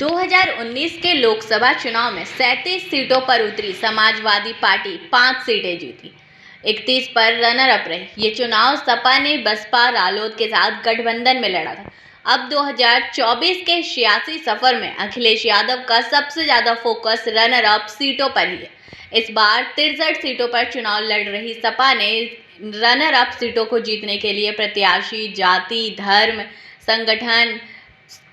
2019 के लोकसभा चुनाव में 37 सीटों पर उतरी समाजवादी पार्टी 5 सीटें जीती, 31 पर रनर अप रही। ये चुनाव सपा ने बसपा रालोद के साथ गठबंधन में लड़ा था। अब 2024 के 86 सफर में अखिलेश यादव का सबसे ज्यादा फोकस रनर अप सीटों पर ही है। इस बार 63 सीटों पर चुनाव लड़ रही सपा ने रनर अप सीटों को जीतने के लिए प्रत्याशी, जाति, धर्म, संगठन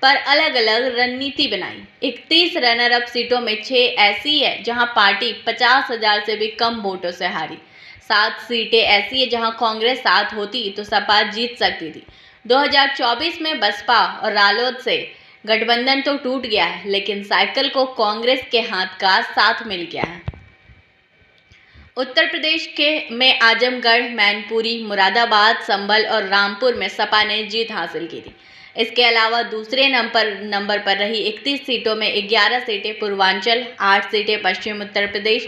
पर अलग अलग रणनीति बनाई। 31 रनर अप सीटों में 6 ऐसी है जहां पार्टी 50,000 से भी कम वोटों से हारी। 7 सीटें ऐसी है जहां कांग्रेस साथ होती तो सपा जीत सकती थी। 2024 में बसपा और रालोद से गठबंधन तो टूट गया है, लेकिन साइकिल को कांग्रेस के हाथ का साथ मिल गया है। उत्तर प्रदेश में आजमगढ़, मैनपुरी, मुरादाबाद, संभल और रामपुर में सपा ने जीत हासिल की थी। इसके अलावा दूसरे नंबर पर रही 31 सीटों में 11 सीटें पूर्वांचल, 8 सीटें पश्चिम Uttar Pradesh,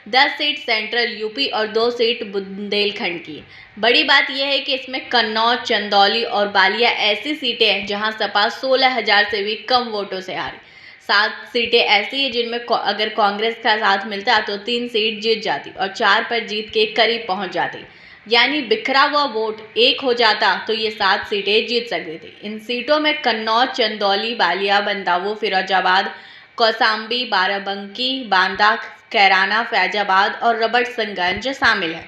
10 seat central UP और 2 सीट बुंदेलखंड की। बड़ी बात यह है कि इसमें कन्नौज, चंदौली और बालिया ऐसी सीटें हैं जहां सपा 16,000 से भी कम वोटों से हारी। 7 सीटें ऐसी हैं जिनमें अगर कांग्रेस का साथ मिलता तो 3 सीट जीत जाती और 4 पर जीत के करीब पहुंच जाती। यानी बिखरा हुआ वोट एक हो जाता तो ये 7 सीटें जीत सकती थी। इन सीटों में कन्नौज, चंदौली, बालिया, बंदावो, फिरोजाबाद, कौसाम्बी, बाराबंकी, बांदा, कैराना, फैजाबाद और रबर्ट्सगंज शामिल है।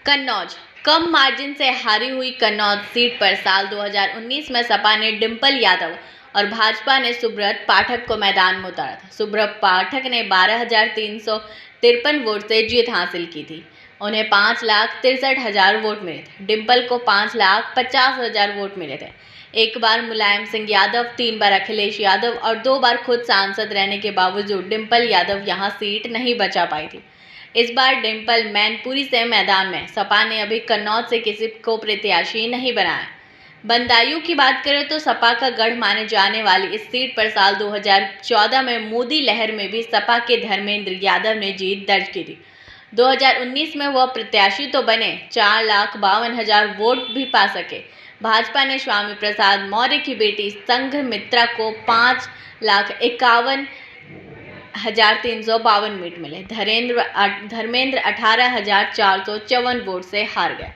कन्नौज कम मार्जिन से हारी हुई कन्नौज सीट पर साल 2019 में सपा ने डिंपल यादव और भाजपा ने सुब्रत पाठक को मैदान में उतारा था। सुब्रत पाठक ने 12,353 वोट से जीत हासिल की थी। उन्हें 5,63,000 वोट मिले थे। डिंपल को 5,50,000 वोट मिले थे। एक बार मुलायम सिंह यादव, 3 बार अखिलेश यादव और 2 बार खुद सांसद रहने के बावजूद डिंपल यादव यहां सीट नहीं बचा पाई थी। इस बार डिंपल मैनपुरी से मैदान में। सपा ने अभी कन्नौज से किसी को प्रत्याशी नहीं बनाया। बदायूं की बात करें तो सपा का गढ़ माने जाने वाली इस सीट पर साल 2014 में मोदी लहर में भी सपा के धर्मेंद्र यादव ने जीत दर्ज की थी। 2019 में वह प्रत्याशी तो बने, 4,52,000 वोट भी पा सके। भाजपा ने स्वामी प्रसाद मौर्य की बेटी संघमित्रा को 5,51,352 वोट मिले। धर्मेंद्र 18,454 वोट से हार गए।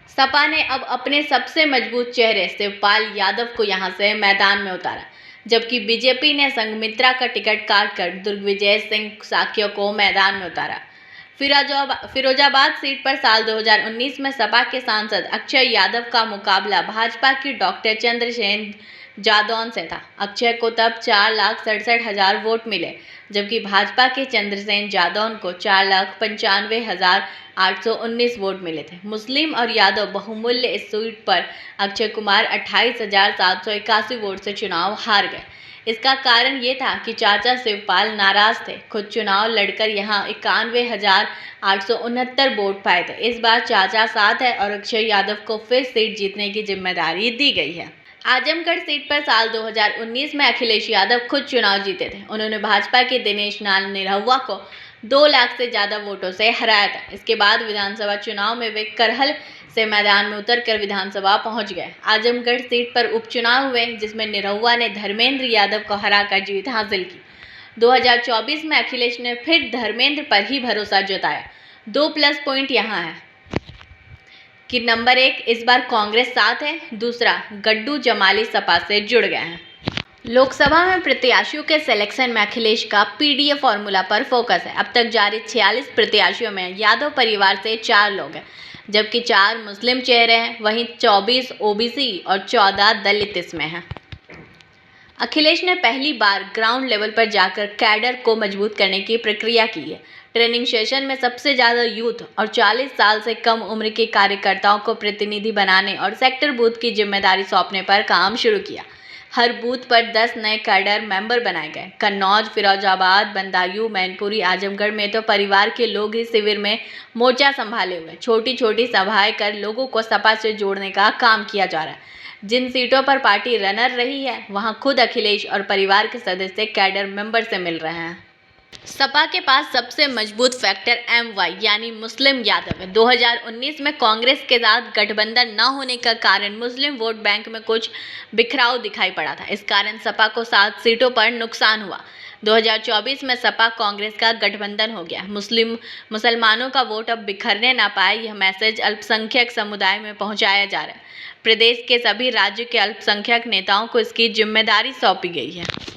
सपा ने अब अपने सबसे मजबूत चेहरे शिवपाल यादव को यहां से मैदान में उतारा, जबकि बीजेपी ने संघमित्रा का टिकट काटकर दिग्विजय सिंह साक्य को मैदान में उतारा। फिरोजाबाद सीट पर साल 2019 में सपा के सांसद अक्षय यादव का मुकाबला भाजपा की डॉक्टर चंद्रसेन जादौन से था। अक्षय को तब 4,67,000 वोट मिले, जबकि भाजपा के चंद्रसेन जादौन को 4,95,819 वोट मिले थे। मुस्लिम और यादव बहुमूल्य इस सीट पर अक्षय कुमार 28,781 वोट से चुनाव हार गए। इसका कारण ये था कि चाचा शिवपाल नाराज थे। खुद चुनाव लड़कर यहां 91,869 वोट पाए थे। इस बार चाचा साथ है और अक्षय यादव को फिर सीट जीतने की जिम्मेदारी दी गई है। आजमगढ़ सीट पर साल 2019 में अखिलेश यादव खुद चुनाव जीते थे। उन्होंने भाजपा के दिनेश निरहुआ को 2 लाख से ज्यादा वोटों से हराया था। इसके बाद विधानसभा चुनाव में वे करहल से मैदान में उतरकर विधानसभा पहुंच गए। आजमगढ़ सीट पर उपचुनाव हुए, जिसमें निरहुआ ने धर्मेंद्र यादव को हराकर जीत हासिल की। 2024 में अखिलेश ने फिर धर्मेंद्र पर ही भरोसा जताया। 2 प्लस पॉइंट यहाँ है कि नंबर 1, इस बार कांग्रेस साथ है। दूसरा, गड्डू जमाली सपा से जुड़ गए हैं। लोकसभा में प्रत्याशियों के सिलेक्शन में अखिलेश का पीडीए फॉर्मूला पर फोकस है। अब तक जारी 46 प्रत्याशियों में यादव परिवार से 4 लोग हैं, जबकि 4 मुस्लिम चेहरे हैं। वहीं 24 ओबीसी और 14 दलित इसमें हैं। अखिलेश ने पहली बार ग्राउंड लेवल पर जाकर कैडर को मजबूत करने की प्रक्रिया की है। ट्रेनिंग सेशन में सबसे ज़्यादा यूथ और 40 साल से कम उम्र के कार्यकर्ताओं को प्रतिनिधि बनाने और सेक्टर बूथ की जिम्मेदारी सौंपने पर काम शुरू किया। हर बूथ पर 10 नए कैडर मेंबर बनाए गए। कन्नौज, फिरोजाबाद, बदायूं, मैनपुरी, आजमगढ़ में तो परिवार के लोग ही शिविर में मोर्चा संभाले हुए। छोटी छोटी सभाएं कर लोगों को सपा से जोड़ने का काम किया जा रहा है। जिन सीटों पर पार्टी रनर रही है, वहां खुद अखिलेश और परिवार के सदस्य कैडर मेंबर से मिल रहे हैं। सपा के पास सबसे मजबूत फैक्टर MY यानी मुस्लिम यादव है। 2019 में कांग्रेस के साथ गठबंधन न होने का कारण मुस्लिम वोट बैंक में कुछ बिखराव दिखाई पड़ा था। इस कारण सपा को 7 सीटों पर नुकसान हुआ। 2024 में सपा कांग्रेस का गठबंधन हो गया। मुसलमानों का वोट अब बिखरने ना पाए, यह मैसेज अल्पसंख्यक समुदाय में पहुंचाया जा रहा है। प्रदेश के सभी राज्य के अल्पसंख्यक नेताओं को इसकी जिम्मेदारी सौंपी गई है।